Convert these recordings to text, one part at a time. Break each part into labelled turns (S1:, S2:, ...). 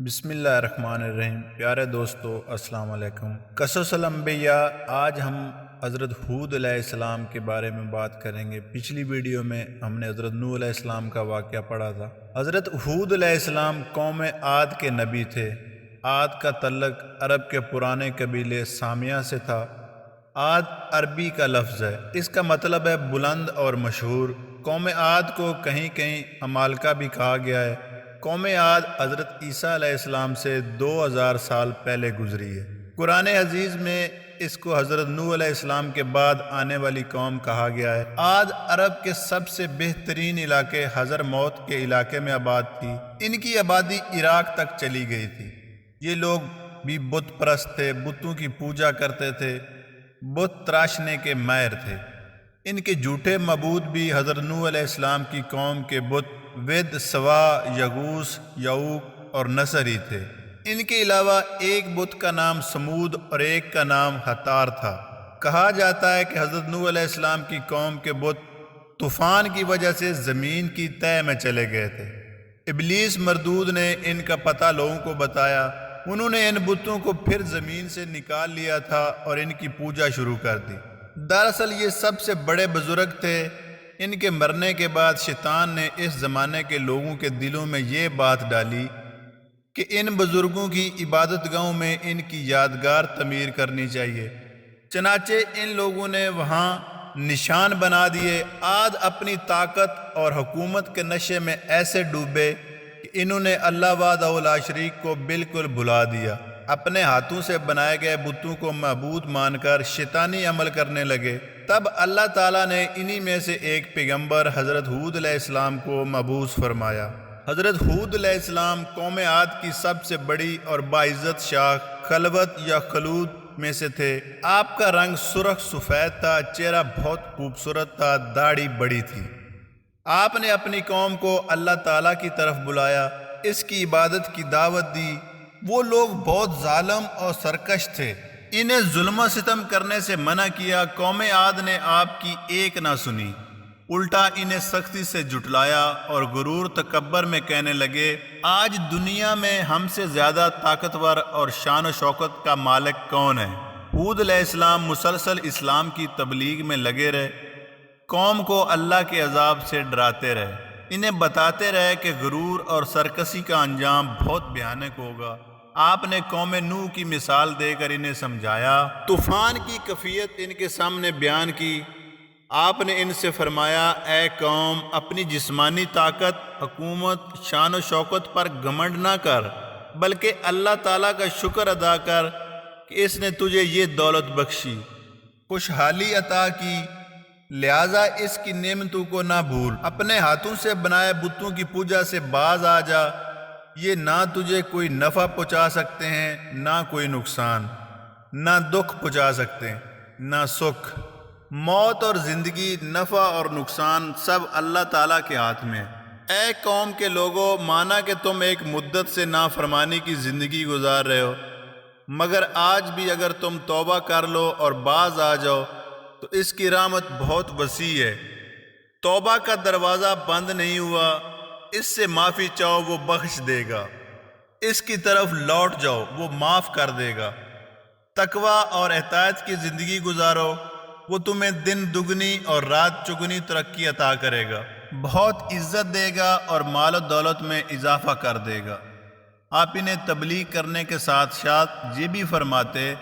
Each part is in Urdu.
S1: بسم اللہ الرحمن الرحیم۔ پیارے دوستو السلام علیکم۔ قصص الانبیاء، آج ہم حضرت حود علیہ السلام کے بارے میں بات کریں گے۔ پچھلی ویڈیو میں ہم نے حضرت نوح علیہ السلام کا واقعہ پڑھا تھا۔ حضرت حود علیہ السلام قوم عاد کے نبی تھے۔ عاد کا تعلق عرب کے پرانے قبیلے سامیہ سے تھا۔ عاد عربی کا لفظ ہے، اس کا مطلب ہے بلند اور مشہور۔ قوم عاد کو کہیں کہیں عمالقہ بھی کہا گیا ہے۔ قوم عاد حضرت عیسیٰ علیہ السلام سے 2000 سال پہلے گزری ہے۔ قرآن عزیز میں اس کو حضرت نوح علیہ السلام کے بعد آنے والی قوم کہا گیا ہے۔ عاد عرب کے سب سے بہترین علاقے حضر موت کے علاقے میں آباد تھی۔ ان کی آبادی عراق تک چلی گئی تھی۔ یہ لوگ بھی بت پرست تھے، بتوں کی پوجا کرتے تھے، بت تراشنے کے ماہر تھے۔ ان کے جھوٹے معبود بھی حضرت نوح علیہ السلام کی قوم کے بت ود، سوا، یغوث، یعوق اور نصر ہی تھے۔ ان کے علاوہ ایک بت کا نام سمود اور ایک کا نام ہتار تھا۔ کہا جاتا ہے کہ حضرت نوح علیہ السلام کی قوم کے بت طوفان کی وجہ سے زمین کی تہہ میں چلے گئے تھے۔ ابلیس مردود نے ان کا پتہ لوگوں کو بتایا۔ انہوں نے ان بتوں کو پھر زمین سے نکال لیا تھا اور ان کی پوجا شروع کر دی۔ دراصل یہ سب سے بڑے بزرگ تھے۔ ان کے مرنے کے بعد شیطان نے اس زمانے کے لوگوں کے دلوں میں یہ بات ڈالی کہ ان بزرگوں کی عبادت گاہوں میں ان کی یادگار تعمیر کرنی چاہیے۔ چنانچہ ان لوگوں نے وہاں نشان بنا دیے۔ عاد اپنی طاقت اور حکومت کے نشے میں ایسے ڈوبے کہ انہوں نے اللہ وحدہ لا شریک کو بالکل بھلا دیا۔ اپنے ہاتھوں سے بنائے گئے بتوں کو معبود مان کر شیطانی عمل کرنے لگے۔ تب اللہ تعالیٰ نے انہی میں سے ایک پیغمبر حضرت حود علیہ السلام کو مبعوث فرمایا۔ حضرت حود علیہ السلام قوم عاد کی سب سے بڑی اور باعزت شاخ خلوت یا خلود میں سے تھے۔ آپ کا رنگ سرخ سفید تھا، چہرہ بہت خوبصورت تھا، داڑھی بڑی تھی۔ آپ نے اپنی قوم کو اللہ تعالیٰ کی طرف بلایا، اس کی عبادت کی دعوت دی۔ وہ لوگ بہت ظالم اور سرکش تھے، انہیں ظلم و ستم کرنے سے منع کیا۔ قوم عاد نے آپ کی ایک نہ سنی، الٹا انہیں سختی سے جھٹلایا اور غرور تکبر میں کہنے لگے، آج دنیا میں ہم سے زیادہ طاقتور اور شان و شوکت کا مالک کون ہے؟ حود علیہ السلام مسلسل اسلام کی تبلیغ میں لگے رہے، قوم کو اللہ کے عذاب سے ڈراتے رہے، انہیں بتاتے رہے کہ غرور اور سرکشی کا انجام بہت بھیانک ہوگا۔ آپ نے قوم نوح کی مثال دے کر انہیں سمجھایا، طوفان کی کیفیت ان کے سامنے بیان کی۔ آپ نے ان سے فرمایا، اے قوم، اپنی جسمانی طاقت، حکومت، شان و شوکت پر گھمنڈ نہ کر، بلکہ اللہ تعالیٰ کا شکر ادا کر کہ اس نے تجھے یہ دولت بخشی، خوشحالی عطا کی، لہٰذا اس کی نعمتوں کو نہ بھول۔ اپنے ہاتھوں سے بنائے بتوں کی پوجا سے باز آ جا، یہ نہ تجھے کوئی نفع پہنچا سکتے ہیں نہ کوئی نقصان، نہ دکھ پہنچا سکتے ہیں نہ سکھ۔ موت اور زندگی، نفع اور نقصان سب اللہ تعالیٰ کے ہاتھ میں۔ اے قوم کے لوگوں، مانا کہ تم ایک مدت سے نافرمانی کی زندگی گزار رہے ہو، مگر آج بھی اگر تم توبہ کر لو اور باز آ جاؤ تو اس کی رحمت بہت وسیع ہے۔ توبہ کا دروازہ بند نہیں ہوا، اس سے معافی چاہو وہ بخش دے گا، اس کی طرف لوٹ جاؤ وہ معاف کر دے گا۔ تقوی اور اطاعت کی زندگی گزارو، وہ تمہیں دن دگنی اور رات چگنی ترقی عطا کرے گا، بہت عزت دے گا اور مال و دولت میں اضافہ کر دے گا۔ آپ انہیں تبلیغ کرنے کے ساتھ ساتھ یہ بھی فرماتے،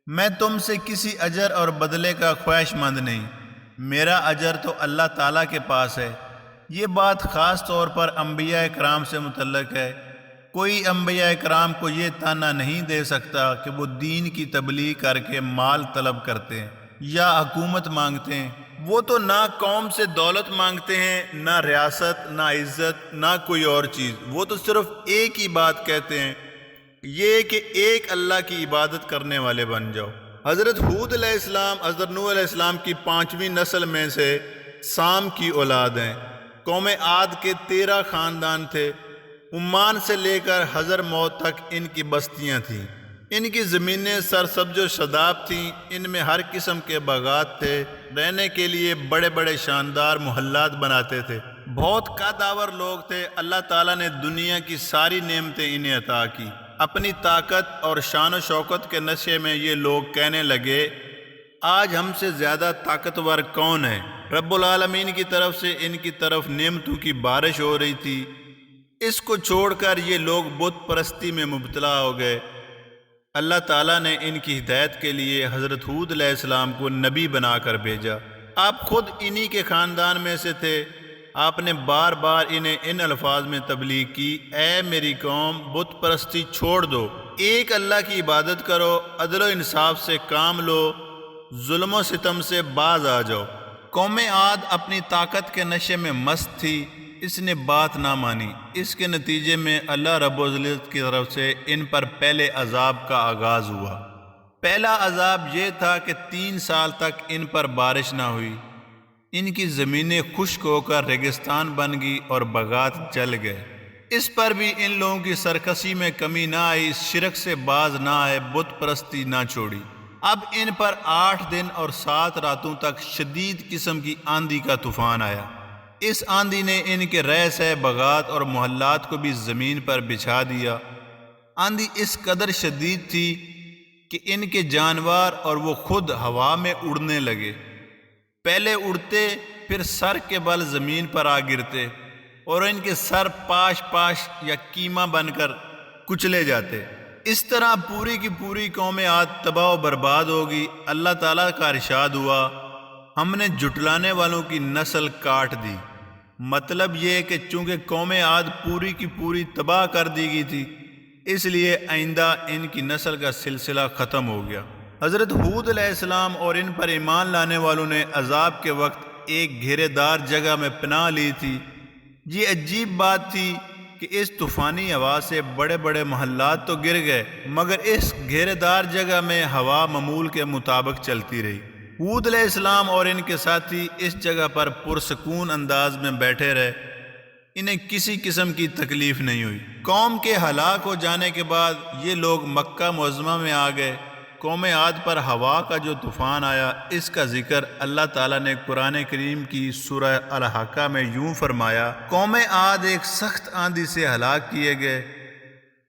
S1: میں تم سے کسی اجر اور بدلے کا خواہش مند نہیں، میرا اجر تو اللہ تعالیٰ کے پاس ہے۔ یہ بات خاص طور پر انبیاء کرام سے متعلق ہے۔ کوئی انبیاء کرام کو یہ تانا نہیں دے سکتا کہ وہ دین کی تبلیغ کر کے مال طلب کرتے ہیں یا حکومت مانگتے ہیں۔ وہ تو نہ قوم سے دولت مانگتے ہیں، نہ ریاست، نہ عزت، نہ کوئی اور چیز۔ وہ تو صرف ایک ہی بات کہتے ہیں، یہ کہ ایک اللہ کی عبادت کرنے والے بن جاؤ۔ حضرت حود علیہ السلام حضرت نوح علیہ السلام کی 5ویں نسل میں سے سام کی اولاد ہیں۔ قوم عاد کے 13 خاندان تھے۔ عمان سے لے کر حضر موت تک ان کی بستیاں تھیں۔ ان کی زمینیں سرسبز و شاداب تھیں، ان میں ہر قسم کے باغات تھے۔ رہنے کے لیے بڑے بڑے شاندار محلات بناتے تھے۔ بہت قدآور لوگ تھے، اللہ تعالیٰ نے دنیا کی ساری نعمتیں انہیں عطا کی۔ اپنی طاقت اور شان و شوکت کے نشے میں یہ لوگ کہنے لگے آج ہم سے زیادہ طاقتور کون ہے؟ رب العالمین کی طرف سے ان کی طرف نعمتوں کی بارش ہو رہی تھی۔ اس کو چھوڑ کر یہ لوگ بت پرستی میں مبتلا ہو گئے۔ اللہ تعالیٰ نے ان کی ہدایت کے لیے حضرت ہود علیہ السلام کو نبی بنا کر بھیجا۔ آپ خود انہی کے خاندان میں سے تھے۔ آپ نے بار بار انہیں ان الفاظ میں تبلیغ کی، اے میری قوم، بت پرستی چھوڑ دو، ایک اللہ کی عبادت کرو، عدل و انصاف سے کام لو، ظلم و ستم سے باز آ جاؤ۔ قوم عاد اپنی طاقت کے نشے میں مست تھی، اس نے بات نہ مانی۔ اس کے نتیجے میں اللہ رب العزت کی طرف سے ان پر پہلے عذاب کا آغاز ہوا۔ پہلا عذاب یہ تھا کہ 3 سال تک ان پر بارش نہ ہوئی۔ ان کی زمینیں خشک ہو کر ریگستان بن گئی اور باغات جل گئے۔ اس پر بھی ان لوگوں کی سرکشی میں کمی نہ آئی، شرک سے باز نہ آئے، بت پرستی نہ چھوڑی۔ اب ان پر 8 دن اور 7 راتوں تک شدید قسم کی آندھی کا طوفان آیا۔ اس آندھی نے ان کے رہ باغات اور محلات کو بھی زمین پر بچھا دیا۔ آندھی اس قدر شدید تھی کہ ان کے جانور اور وہ خود ہوا میں اڑنے لگے۔ پہلے اڑتے، پھر سر کے بل زمین پر آ گرتے اور ان کے سر پاش پاش یا کیما بن کر کچلے جاتے۔ اس طرح پوری کی پوری قوم عاد تباہ و برباد ہوگی۔ اللہ تعالیٰ کا ارشاد ہوا، ہم نے جھٹلانے والوں کی نسل کاٹ دی۔ مطلب یہ کہ چونکہ قوم عاد پوری کی پوری تباہ کر دی گئی تھی، اس لیے آئندہ ان کی نسل کا سلسلہ ختم ہو گیا۔ حضرت ہود علیہ السلام اور ان پر ایمان لانے والوں نے عذاب کے وقت ایک گھیرے دار جگہ میں پناہ لی تھی۔ یہ عجیب بات تھی کہ اس طوفانی ہوا سے بڑے بڑے محلات تو گر گئے، مگر اس گھیرے دار جگہ میں ہوا معمول کے مطابق چلتی رہی۔ ہود علیہ السلام اور ان کے ساتھی اس جگہ پر پرسکون انداز میں بیٹھے رہے، انہیں کسی قسم کی تکلیف نہیں ہوئی۔ قوم کے ہلاک ہو جانے کے بعد یہ لوگ مکہ معظمہ میں آ گئے۔ قوم عاد پر ہوا کا جو طوفان آیا، اس کا ذکر اللہ تعالیٰ نے قرآن کریم کی سورہ الحاقہ میں یوں فرمایا، قوم عاد ایک سخت آندھی سے ہلاک کیے گئے،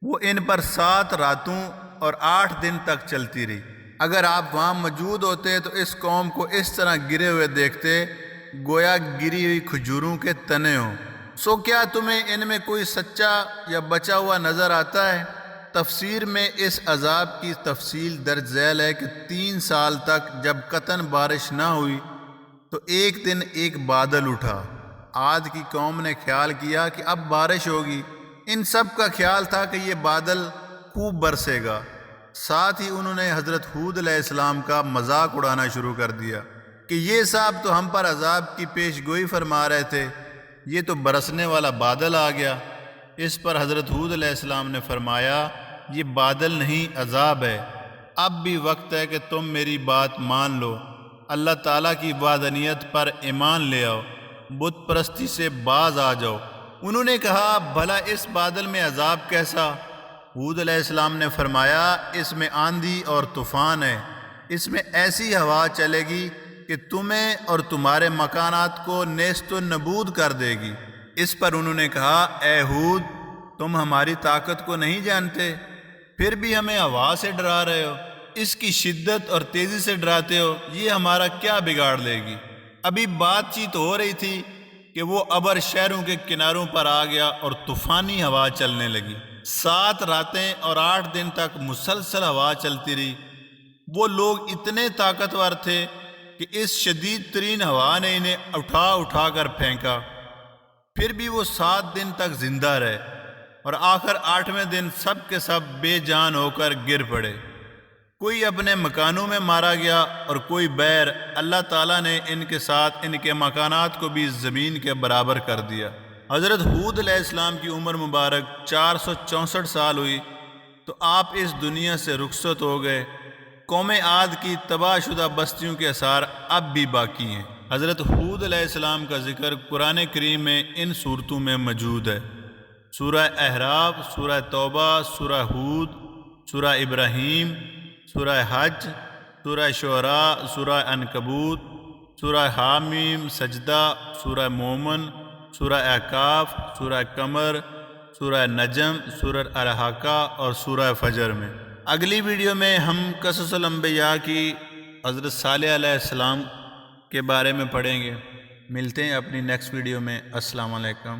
S1: وہ ان پر 7 راتوں اور 8 دن تک چلتی رہی۔ اگر آپ وہاں موجود ہوتے تو اس قوم کو اس طرح گرے ہوئے دیکھتے گویا گری ہوئی کھجوروں کے تنے ہوں۔ سو کیا تمہیں ان میں کوئی سچا یا بچا ہوا نظر آتا ہے؟ تفسیر میں اس عذاب کی تفصیل درج ذیل ہے کہ 3 سال تک جب قطعاً بارش نہ ہوئی تو ایک دن ایک بادل اٹھا۔ عاد کی قوم نے خیال کیا کہ اب بارش ہوگی۔ ان سب کا خیال تھا کہ یہ بادل خوب برسے گا۔ ساتھ ہی انہوں نے حضرت ہود علیہ السلام کا مذاق اڑانا شروع کر دیا کہ یہ صاحب تو ہم پر عذاب کی پیش گوئی فرما رہے تھے، یہ تو برسنے والا بادل آ گیا۔ اس پر حضرت ہود علیہ السلام نے فرمایا، یہ بادل نہیں عذاب ہے، اب بھی وقت ہے کہ تم میری بات مان لو، اللہ تعالیٰ کی وحدانیت پر ایمان لے آؤ، بت پرستی سے باز آ جاؤ۔ انہوں نے کہا، بھلا اس بادل میں عذاب کیسا؟ ہود علیہ السلام نے فرمایا، اس میں آندھی اور طوفان ہے، اس میں ایسی ہوا چلے گی کہ تمہیں اور تمہارے مکانات کو نیست و نبود کر دے گی۔ اس پر انہوں نے کہا، اے ہود، تم ہماری طاقت کو نہیں جانتے، پھر بھی ہمیں ہوا سے ڈرا رہے ہو، اس کی شدت اور تیزی سے ڈراتے ہو، یہ ہمارا کیا بگاڑ لے گی؟ ابھی بات چیت ہو رہی تھی کہ وہ ابر شہروں کے کناروں پر آ گیا اور طوفانی ہوا چلنے لگی۔ 7 راتیں اور 8 دن تک مسلسل ہوا چلتی رہی۔ وہ لوگ اتنے طاقتور تھے کہ اس شدید ترین ہوا نے انہیں اٹھا اٹھا کر پھینکا، پھر بھی وہ 7 دن تک زندہ رہے اور آخر 8ویں دن سب کے سب بے جان ہو کر گر پڑے۔ کوئی اپنے مکانوں میں مارا گیا اور کوئی بیر۔ اللہ تعالیٰ نے ان کے ساتھ ان کے مکانات کو بھی زمین کے برابر کر دیا۔ حضرت ہود علیہ السلام کی عمر مبارک 464 سال ہوئی تو آپ اس دنیا سے رخصت ہو گئے۔ قوم عاد کی تباہ شدہ بستیوں کے آثار اب بھی باقی ہیں۔ حضرت ہود علیہ السلام کا ذکر قرآن کریم میں ان صورتوں میں موجود ہے: سورہ احراف، سورہ توبہ، سورہ ہود، سورہ ابراہیم، سورہ حج، سورہ شعراء، سورہ عنکبوت، سورہ حامیم، سجدہ، سورہ مومن، سورہ احقاف، سورہ قمر، سورہ نجم، سورہ الحاقہ اور سورہ فجر میں۔ اگلی ویڈیو میں ہم قصص الانبیاء کی حضرت صالح علیہ السلام کے بارے میں پڑھیں گے۔ ملتے ہیں اپنی نیکسٹ ویڈیو میں۔ السلام علیکم۔